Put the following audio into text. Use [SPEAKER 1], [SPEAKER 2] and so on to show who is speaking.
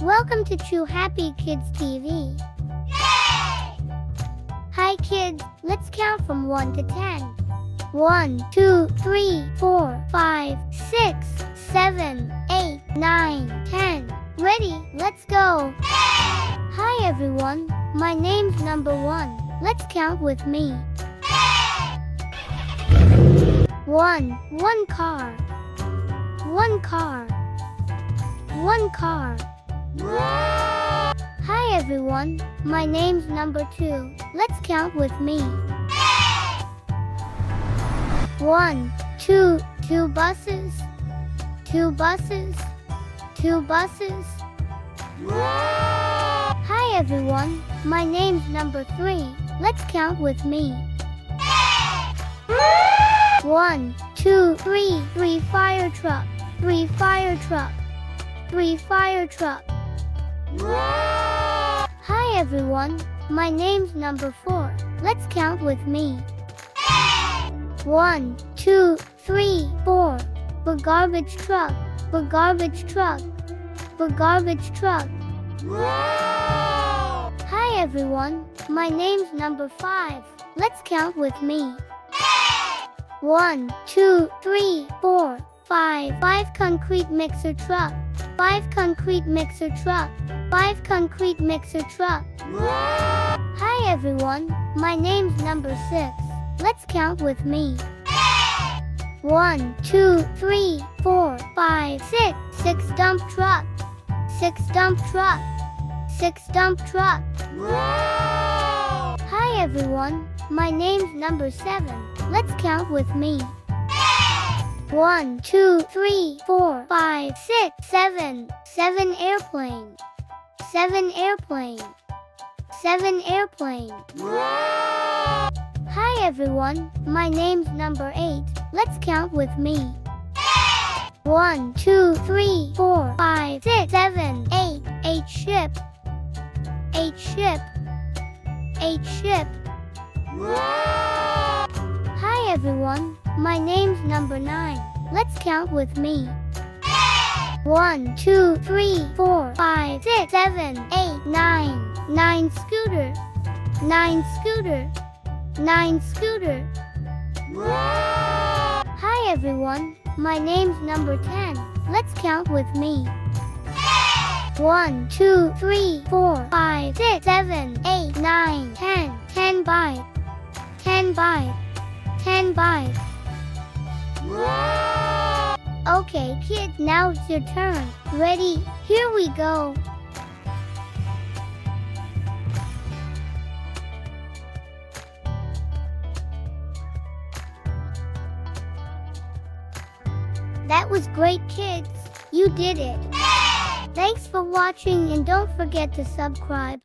[SPEAKER 1] Welcome to True Happy Kids TV. Hi kids, let's count from 1 to 10. 1, 2, 3, 4, 5, 6, 7, 8, 9, 10. Ready? Let's go. Hi everyone, my name's number 1. Let's count with me. 1. One car. One car. One car. Hi everyone, my name's number 2. Let's count with me. 1, 2, 2 buses. 2 buses. 2 buses. Hi everyone, my name's number 3. Let's count with me. 1, 2, 3, 3 fire truck. 3 fire truck. 3 fire truck. Hi everyone, my name's number 4. Let's count with me. 1, 2, 3, 4. The garbage truck. The garbage truck. The garbage truck. Hi everyone, my name's number 5. Let's count with me. 1, 2, 3, 4, 5. 5 concrete mixer truck. 5 concrete mixer truck. 5 concrete mixer truck. Hi everyone, my name's number 6. Let's count with me. 1, 2, 3, 4, 5, 6. 6 dump truck. 6 dump truck. 6 dump truck. Hi everyone, my name's number 7. Let's count with me. 1, 2, 3, 4, 5, 6, 7. 7 airplane. 7 airplane. 7 airplane. Hi everyone, my name's number 8. Let's count with me. 1, 2, 3, 4, 5, 6, 7, 8. 8 ship. 8 ship. 8 ship. Hi everyone, my name's number 9. Let's count with me. 1, 2, 3, 4, 5, 6, 7, 8, 9. 9 scooter. 9 scooter. 9 scooter. Hi everyone, my name's number 10. Let's count with me. 1, 2, 3, 4, 5, 6, 7, 8, 9, 10. 10 bike. 10 bike. 10 bike. Okay kids, now it's your turn. Ready? Here we go. That was great kids. You did it. Thanks for watching and don't forget to subscribe.